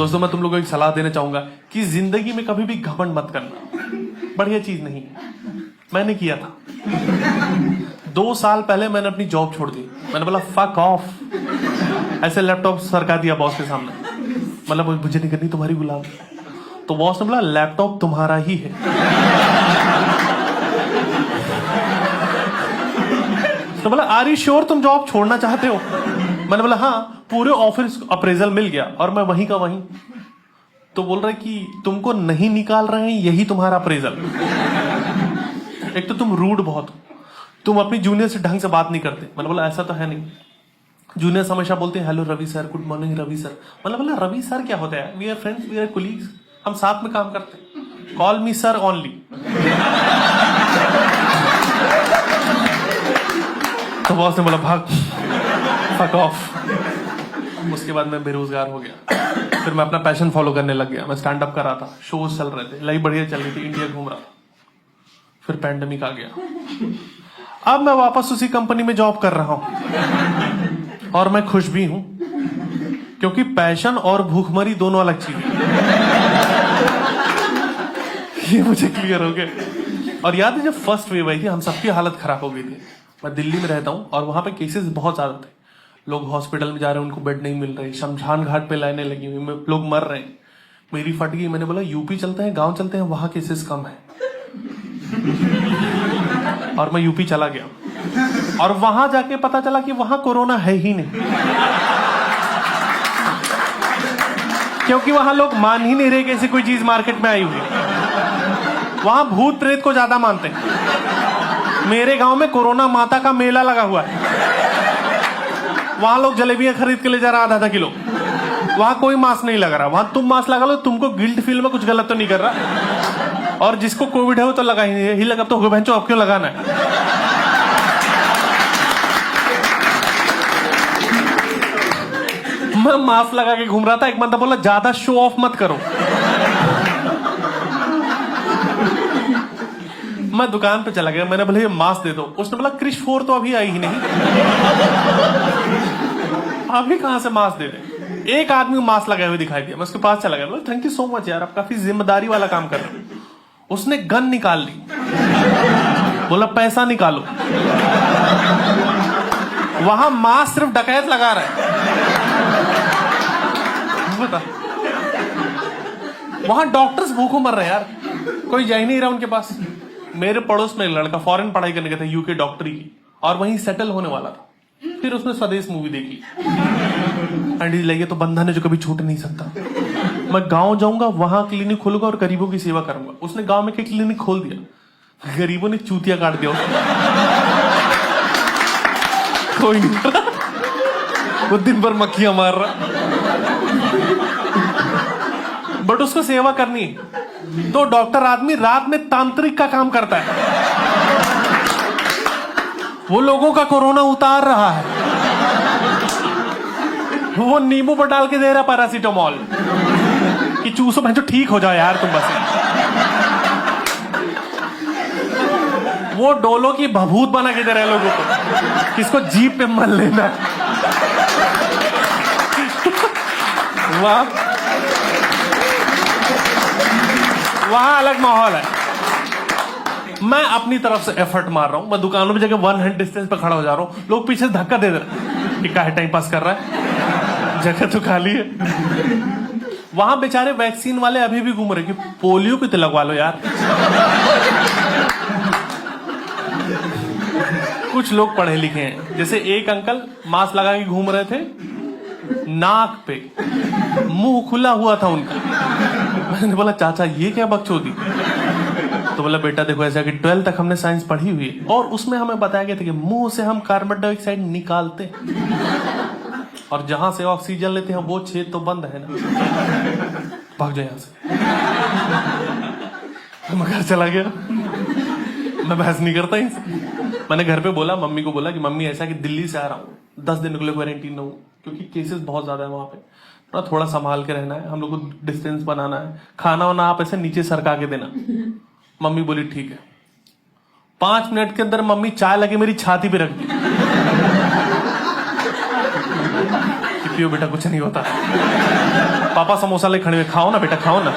दोस्तों मैं तुम लोगों को एक सलाह देना चाहूंगा कि जिंदगी में कभी भी घमंड मत करना, बढ़िया चीज नहीं है। मैंने किया था 2 साल पहले, मैंने अपनी जॉब छोड़ दी। मैंने बोला फक ऑफ, ऐसे लैपटॉप सरका दिया बॉस के सामने, मतलब मुझे नहीं करनी तुम्हारी गुलाम। तो बॉस ने बोला लैपटॉप तुम्हारा ही है। तो बोला आर यू श्योर तुम जॉब छोड़ना चाहते हो? मैंने बोला हाँ, पूरे ऑफिस अप्रेजल मिल गया और मैं वहीं का वहीं। तो बोल रहा है कि तुमको नहीं निकाल रहे हैं, यही तुम्हारा अप्रेजल। एक तो तुम रूड बहुत हो, तुम अपनी जूनियर से ढंग से बात नहीं करते। मैंने बोला ऐसा तो है नहीं, जूनियर हमेशा बोलते हैं hello Ravi sir, good morning Ravi sir. मतलब बोला रवि सर क्या होता है? We are friends, we are colleagues, हम साथ में काम करते हैं। Call me sir only. तो बॉस ने बोला भाग, फक ऑफ। उसके बाद मैं बेरोजगार हो गया। फिर मैं अपना पैशन फॉलो करने लग गया। मैं स्टैंड अप कर रहा था, शोज चल रहे थे, लाइफ बढ़िया चल रही थी, इंडिया घूम रहा था। फिर पैंडेमिक आ गया। अब मैं वापस उसी कंपनी में जॉब कर रहा हूं और मैं खुश भी हूं, क्योंकि पैशन और भूखमरी दोनों अलग चीज है। ये मुझे क्लियर हो गया। और याद है जब फर्स्ट वेव आई थी, हम सबकी हालत खराब हो गई थी। मैं दिल्ली में रहता हूं और वहां पे केसेस बहुत ज्यादा थे। लोग हॉस्पिटल में जा रहे हैं, उनको बेड नहीं मिल रहे, शमशान घाट पे लाइनें लगी हुई, लोग मर रहे हैं। मेरी फट गई। मैंने बोला यूपी चलते हैं, गांव चलते हैं, वहां केसेस कम है। और मैं यूपी चला गया और वहां जाके पता चला कि वहां कोरोना है ही नहीं, क्योंकि वहां लोग मान ही नहीं रहे कि ऐसी कोई चीज मार्केट में आई हुई है। वहां भूत प्रेत को ज्यादा मानते हैं। मेरे गांव में कोरोना माता का मेला लगा हुआ है। वहां लोग जलेबियां खरीद के ले जा रहा आधा किलो। वहां कोई मास्क नहीं लगा रहा। वहां तुम मास्क लगा लो, तुमको गिल्ट फील में कुछ गलत तो नहीं कर रहा। और जिसको कोविड है वो तो लगा ही लगा, तो बहनचोद अब क्यों लगाना है? मैं मास्क लगा के घूम रहा था। एक बंदा बोला ज्यादा शो ऑफ मत करो। मैं दुकान पे चला गया, मैंने बोला ये मास्क दे दो। उसने बोला क्रिश 4 तो अभी आई ही नहीं, अभी कहां से मास्क दे दे? एक आदमी मास्क लगाए हुए दिखाई दिया। मैं उसके पास चला गया, बोला थैंक यू सो मच यार, आप काफी जिम्मेदारी वाला काम कर रहे हो। उसने गन निकाल ली, बोला पैसा निकालो। वहां मास्क सिर्फ डकैत लगा रहा है। बता, वहां डॉक्टर्स भूखों मर रहे हैं यार, कोई जा ही नहीं रहा उनके पास। मेरे पड़ोस में एक लड़का फॉरेन पढ़ाई करने गया था, यूके डॉक्टरी की, और वहीं सेटल होने वाला था। फिर उसने स्वदेश मूवी देखी एंड इज लाइक, ये तो बंधन है जो कभी छूट नहीं सकता। मैं गांव जाऊंगा, वहां क्लिनिक खोलूंगा और गरीबों की सेवा करूंगा। उसने गांव में क्लिनिक खोल दिया, गरीबों ने चूतिया काट दिया। कोई नहीं, वो दिन भर मक्खियां मार रहा, बट उसको सेवा करनी है। तो डॉक्टर आदमी रात में तांत्रिक का काम करता है, वो लोगों का कोरोना उतार रहा है। वो नींबू पर डाल के दे रहा पैरासीटामोल कि चूसो बहन, जो ठीक हो जाए यार तुम बस। वो डोलो की भभूत बना के दे रहे लोगों को, किसको जीप पे मल लेना है। वहां अलग माहौल है। मैं अपनी तरफ से एफर्ट मार रहा हूं। मैं दुकानों में जगह 1 हैंड डिस्टेंस पे खड़ा हो जा रहा हूं, लोग पीछे से धक्का दे रहे कि काहे टाइम पास कर रहा है, जगह तो खाली है। वहां बेचारे वैक्सीन वाले अभी भी घूम रहे कि पोलियो की तो लगवा लो यार। कुछ लोग पढ़े लिखे हैं, जैसे एक अंकल मास्क लगा के घूम रहे थे, नाक पे मुंह खुला हुआ था उनका। मैंने बोला चाचा ये क्या बकचोदी? तो बोला बेटा देखो ऐसा कि 12 तक हमने साइंस पढ़ी हुई है और उसमें हमें बताया गया था कि मुंह से हम कार्बन डाइऑक्साइड निकालते हैं और जहां से ऑक्सीजन लेते हैं वो छेद तो बंद है ना। भाग जाए यहां से। मैं घर चला गया, मैं बहस नहीं करता इनसे। मैंने घर पे बोला, मम्मी को बोला कि मम्मी ऐसा कि दिल्ली से आ रहा हूँ, 10 दिन के लिए क्वारंटीन हूँ, क्योंकि केसेस बहुत ज्यादा है वहां पे। थोड़ा संभाल के रहना है, हम लोग को डिस्टेंस बनाना है, खाना वाना आप ऐसे नीचे सरका के देना। मम्मी बोली ठीक है। 5 मिनट के अंदर मम्मी चाय लगे मेरी छाती पे रख दी कि पियो बेटा कुछ नहीं होता। पापा समोसा ले खड़े हुए, खाओ ना बेटा खाओ ना।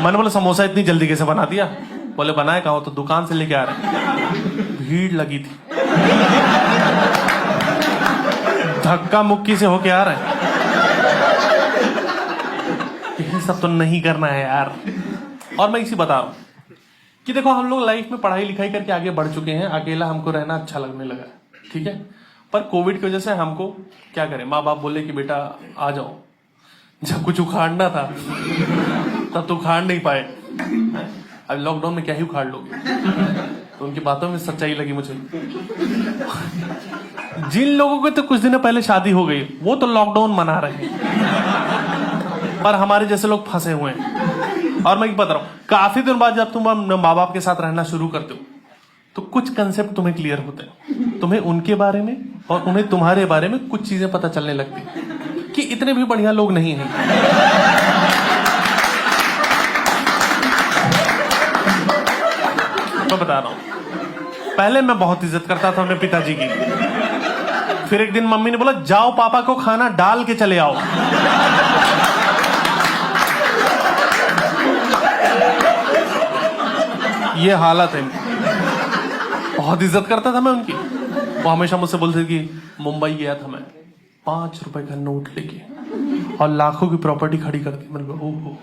मैंने बोला समोसा इतनी जल्दी कैसे बना दिया? बोले बनाए कहा, तो दुकान से लेके आ रहे। भीड़ लगी थी, धक्का मुक्की से होके आ रहे हैं। ये सब तो नहीं करना है यार। और मैं इसी बता रहा हूं कि देखो हम लोग लाइफ में पढ़ाई लिखाई करके आगे बढ़ चुके हैं, अकेला हमको रहना अच्छा लगने लगा है, ठीक है। पर कोविड की वजह से हमको क्या करें, माँ बाप बोले कि बेटा आ जाओ। जब कुछ उखाड़ना था तब तो उखाड़ नहीं पाए, अब लॉकडाउन में क्या ही उखाड़ लोगे। तो उनकी बातों में सच्चाई लगी मुझे। जिन लोगों के तो कुछ दिन पहले शादी हो गई वो तो लॉकडाउन मना रहे हैं, पर हमारे जैसे लोग फंसे हुए हैं। और मैं बता रहा हूं, काफी दिन बाद जब तुम माँ बाप के साथ रहना शुरू करते हो तो कुछ कंसेप्ट तुम्हें क्लियर होते हैं, तुम्हें उनके बारे में और उन्हें तुम्हारे बारे में कुछ चीजें पता चलने लगती कि इतने भी बढ़िया लोग नहीं हैं। मैं बता रहा हूं, पहले मैं बहुत इज्जत करता था अपने पिताजी की, फिर एक दिन मम्मी ने बोला जाओ पापा को खाना डाल के चले आओ। ये हालत है। बहुत इज्जत करता था मैं उनकी। वो हमेशा मुझसे बोलते थे कि मुंबई गया था मैं 5 रुपए का नोट लेके और लाखों की प्रॉपर्टी खड़ी कर दी। मैंने कहा ओहो,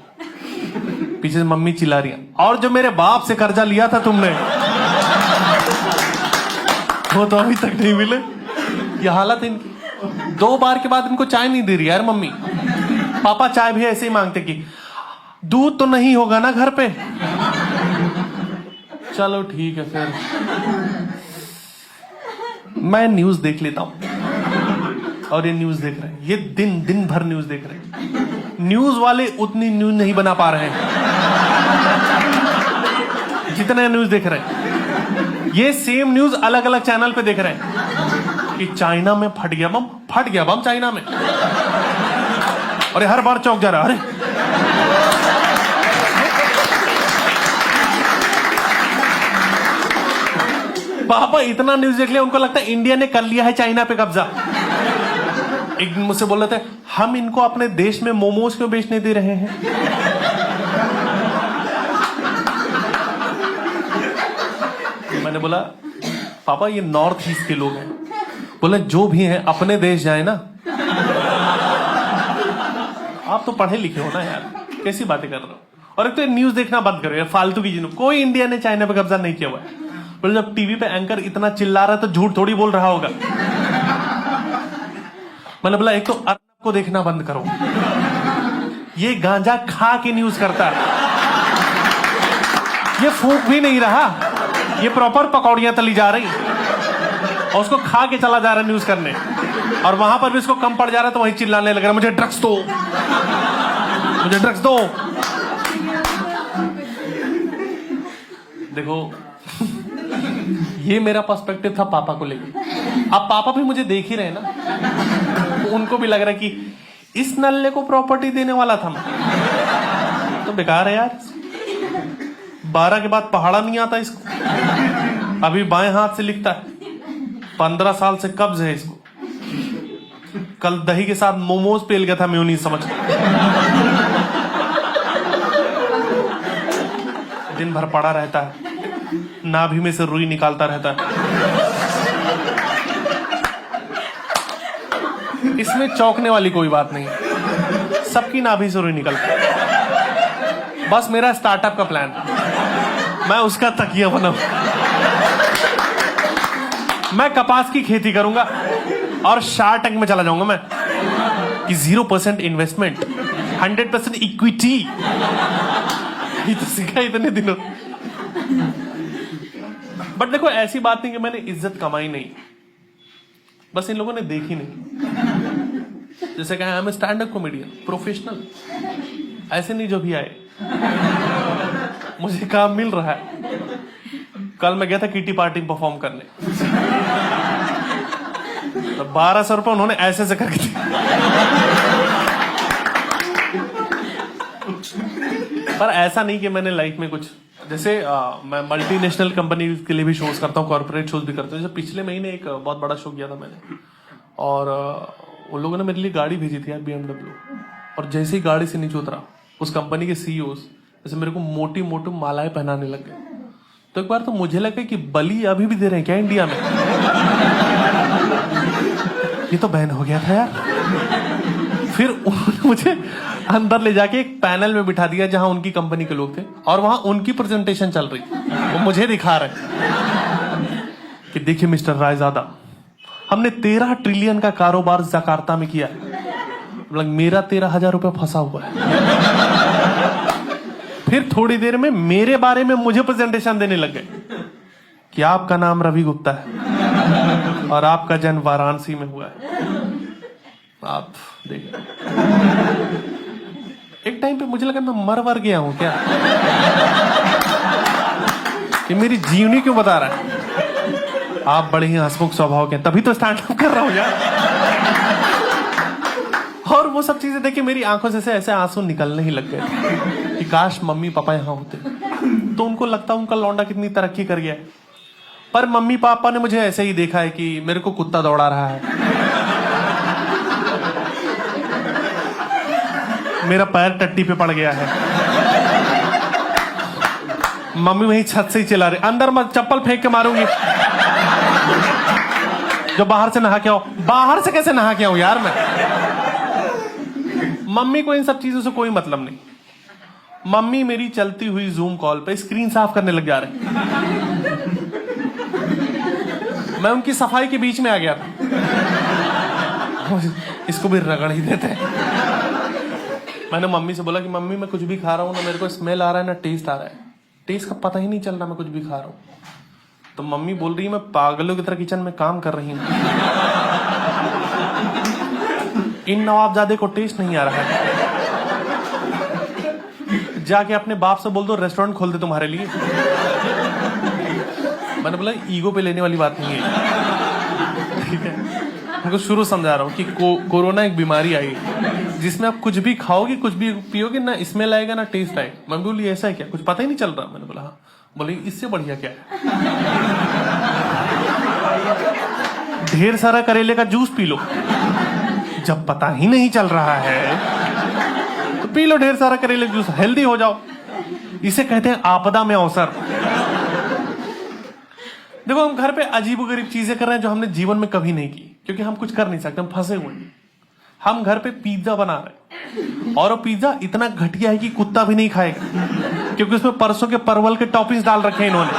पीछे से मम्मी चिल्ला रही है, और जो मेरे बाप से कर्जा लिया था तुमने वो तो अभी तक नहीं मिले। ये हालत है इनकी। 2 बार के बाद इनको चाय नहीं दे रही यार मम्मी। पापा चाय भी ऐसे ही मांगते कि दूध तो नहीं होगा ना घर पे। चलो ठीक है, फिर मैं न्यूज देख लेता हूं। और ये न्यूज देख रहे हैं, ये दिन भर न्यूज देख रहे हैं। न्यूज वाले उतनी न्यूज नहीं बना पा रहे हैं जितना न्यूज देख रहे हैं। ये सेम न्यूज अलग अलग चैनल पे देख रहे हैं कि चाइना में फट गया बम चाइना में। और हर बार चौंक जा रहा, अरे पापा इतना न्यूज देख लिया, उनको लगता है इंडिया ने कर लिया है चाइना पे कब्जा। एक दिन मुझसे बोल रहे थे हम इनको अपने देश में मोमोज क्यों बेचने दे रहे हैं। मैंने बोला पापा ये नॉर्थ ईस्ट के लोग हैं। बोले जो भी हैं अपने देश जाए ना। आप तो पढ़े लिखे हो ना यार, कैसी बातें कर रहे हो। और एक तो न्यूज देखना बंद करो यार, फालतू की चीजों। कोई इंडिया ने चाइना पे कब्जा नहीं किया हुआ है। बोले जब टीवी पे एंकर इतना चिल्ला रहा है तो झूठ थोड़ी बोल रहा होगा। मैंने बोला एक तो अर्नब को देखना बंद करो, ये गांजा खा के न्यूज करता है। ये फूंक भी नहीं रहा, ये प्रॉपर पकौड़ियां तली जा रही और उसको खा के चला जा रहा है न्यूज करने। और वहां पर भी इसको कम पड़ जा रहा है तो वहीं चिल्लाने लग रहा है मुझे ड्रग्स दो, मुझे ड्रग्स दो। देखो ये मेरा पर्सपेक्टिव था पापा को लेकर। अब पापा भी मुझे देख ही रहे ना, तो उनको भी लग रहा है कि इस नल्ले को प्रॉपर्टी देने वाला था मैं, तो बेकार है यार। 12 के बाद पहाड़ा नहीं आता इसको। अभी बाएं हाथ से लिखता है, 15 साल से कब्ज है इसको। कल दही के साथ मोमोज पेल गया था मेयोनीज समझ। दिन भर पड़ा रहता है, नाभि में से रुई निकालता रहता है। इसमें चौंकने वाली कोई बात नहीं, सबकी नाभि से रुई निकलती है। बस मेरा स्टार्टअप का प्लान, मैं उसका तकिया बनाऊं। मैं कपास की खेती करूंगा और शार्क टैंक में चला जाऊंगा मैं कि 0% इन्वेस्टमेंट 100% इक्विटी। ये तो सीखा इतने दिनों। बट देखो ऐसी बात नहीं कि मैंने इज्जत कमाई नहीं, बस इन लोगों ने देखी नहीं। जैसे कहा I am stand up comedian professional, ऐसे नहीं जो भी आए, मुझे काम मिल रहा है। कल मैं गया था किटी पार्टी में परफॉर्म करने, तो 1200 रुपये उन्होंने ऐसे से करके दिया। पर ऐसा नहीं कि मैंने लाइफ में कुछ, जैसे मैं मल्टीनेशनल कंपनी के लिए भी शोज करता हूँ, कॉर्पोरेट शोज भी करता हूँ। जैसे पिछले महीने एक बहुत बड़ा शो किया था मैंने, और उन लोगों ने मेरे लिए गाड़ी भेजी थी यार, BMW। और जैसे ही गाड़ी से नीचे उतरा, उस कंपनी के सीईओ जैसे मेरे को मोटी मोटी मालाएं पहनाने लग गए। तो एक बार तो मुझे लगा कि बलि अभी भी दे रहे हैं क्या इंडिया में? ये तो बैन हो गया था यार। फिर उन्होंने मुझे अंदर ले जाके एक पैनल में बिठा दिया जहां उनकी कंपनी के लोग थे, और वहां उनकी प्रेजेंटेशन चल रही। वो मुझे दिखा रहे कि देखिए मिस्टर रायजादा, हमने 13 ट्रिलियन का कारोबार जकार्ता में किया है, मेरा 13,000 रुपये फंसा हुआ है। फिर थोड़ी देर में मेरे बारे में मुझे प्रेजेंटेशन देने लग गए कि आपका नाम रवि गुप्ता है और आपका जन्म वाराणसी में हुआ है। आप देखिए, एक टाइम पे मुझे लगा मैं मर गया हूं क्या, कि मेरी जीवनी क्यों बता रहा है। आप बड़े ही हंसमुख स्वभाव के, तभी तो स्टैंड अप कर रहा हूं यार। और वो सब चीजें देख के मेरी आंखों से ऐसे आंसू निकलने ही लग गए कि काश मम्मी पापा यहां होते तो उनको लगता उनका लौंडा कितनी तरक्की कर गया है। पर मम्मी पापा ने मुझे ऐसे ही देखा है कि मेरे को कुत्ता दौड़ा रहा है, मेरा पैर टट्टी पे पड़ गया है, मम्मी वहीं छत से ही चिल्ला रही, अंदर मत, चप्पल फेंक के मारूंगी। जो बाहर से नहा के आओ। बाहर से कैसे नहा के आऊं यार मैं? मम्मी को इन सब चीजों से कोई मतलब नहीं। मम्मी मेरी चलती हुई जूम कॉल पे स्क्रीन साफ करने लग जा रहे। मैं उनकी सफाई के बीच में आ गया था। इसको भी रगड़ ही देते हैं। मैंने मम्मी से बोला कि मम्मी मैं कुछ भी खा रहा हूं ना मेरे को स्मेल आ रहा है ना टेस्ट आ रहा है, टेस्ट का पता ही नहीं चल रहा मैं कुछ भी खा रहा हूं। तो मम्मी बोल रही है मैं पागलों की तरह किचन में काम कर रही हूं, इन नवाबजादे को टेस्ट नहीं आ रहा है, जाके अपने बाप से बोल दो रेस्टोरेंट खोल दे तुम्हारे लिए। मैंने बोला ईगो पे लेने वाली बात नहीं है, ठीक है। उनको शुरू समझा रहा हूँ कि कोरोना एक बीमारी आई जिसमें आप कुछ भी खाओगे कुछ भी पियोगे ना स्मेल आएगा ना टेस्ट आएगा। मैं बोली ऐसा है क्या, कुछ पता ही नहीं चल रहा? मैंने बोला हाँ। बोले इससे बढ़िया क्या है, ढेर सारा करेले का जूस पी लो। जब पता ही नहीं चल रहा है तो पी लो ढेर सारा करेले जूस, हेल्दी हो जाओ। इसे कहते हैं आपदा में अवसर। देखो हम घर पे अजीबोगरीब चीजें कर रहे हैं जो हमने जीवन में कभी नहीं की, क्योंकि हम कुछ कर नहीं सकते, हम फंसे हुए हैं। हम घर पे पिज्जा बना रहे हैं और वो पिज्जा इतना घटिया है कि कुत्ता भी नहीं खाएगा, क्योंकि उसमें परसों के परवल के टॉपिंग्स डाल रखे हैं इन्होंने।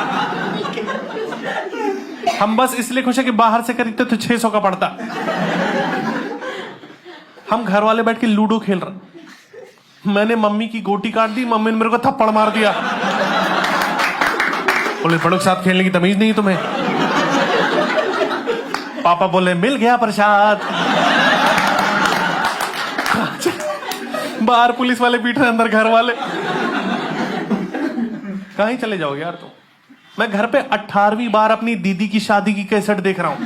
हम बस इसलिए खुश है कि बाहर से खरीदते तो 600 का पड़ता। हम घर वाले बैठ के लूडो खेल रहे, मैंने मम्मी की गोटी काट दी, मम्मी ने मेरे को थप्पड़ मार दिया। बोले बड़ों के साथ खेलने की तमीज नहीं तुम्हें। पापा बोले मिल गया प्रसाद। बाहर पुलिस वाले बैठ रहे, अंदर घर वाले। कहीं चले जाओगे यार तुम। मैं घर पे 18वीं बार अपनी दीदी की शादी की कैसेट देख रहा हूं,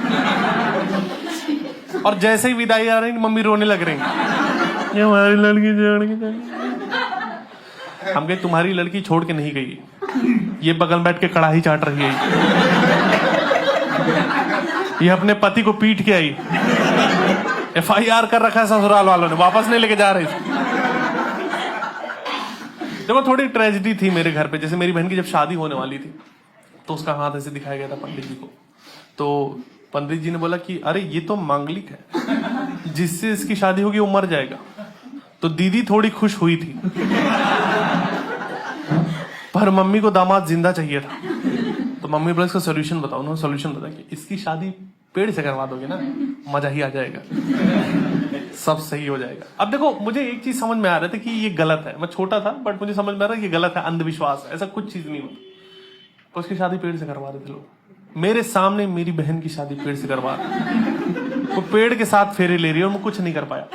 और जैसे ही विदाई आ रही मम्मी रोने लग रही, ये हमारी लड़की छोड़ के चली। हम कहे तुम्हारी लड़की छोड़ के नहीं गई, ये बगल बैठ के कड़ाही चाट रही है, ये अपने पति को पीट के आई, FIR कर रखा है ससुराल वालों ने, वापस नहीं लेके जा रहे। देखो थोड़ी ट्रेजेडी थी मेरे घर पे। जैसे मेरी बहन की जब शादी होने वाली थी तो उसका हाथ ऐसे दिखाया गया था पंडित जी को, तो पंडित जी ने बोला कि अरे ये तो मांगलिक है, जिससे इसकी शादी होगी वो मर जाएगा। तो दीदी थोड़ी खुश हुई थी, पर मम्मी को दामाद जिंदा चाहिए था। तो मम्मी बोला इसका सोल्यूशन बताओ। उन्होंने सोल्यूशन बताया कि इसकी शादी पेड़ से करवा दोगे ना, मजा ही आ जाएगा, सब सही हो जाएगा। अब देखो मुझे एक चीज समझ में आ रहा था कि ये गलत है। मैं छोटा था बट मुझे समझ में आ रहा है ये गलत है, अंधविश्वास है, ऐसा कुछ चीज नहीं होता। तो उसकी शादी पेड़ से करवा देते लोग। मेरे सामने मेरी बहन की शादी पेड़ से करवा रहे, वो पेड़ के साथ फेरे ले रही है और मैं कुछ नहीं कर पाया।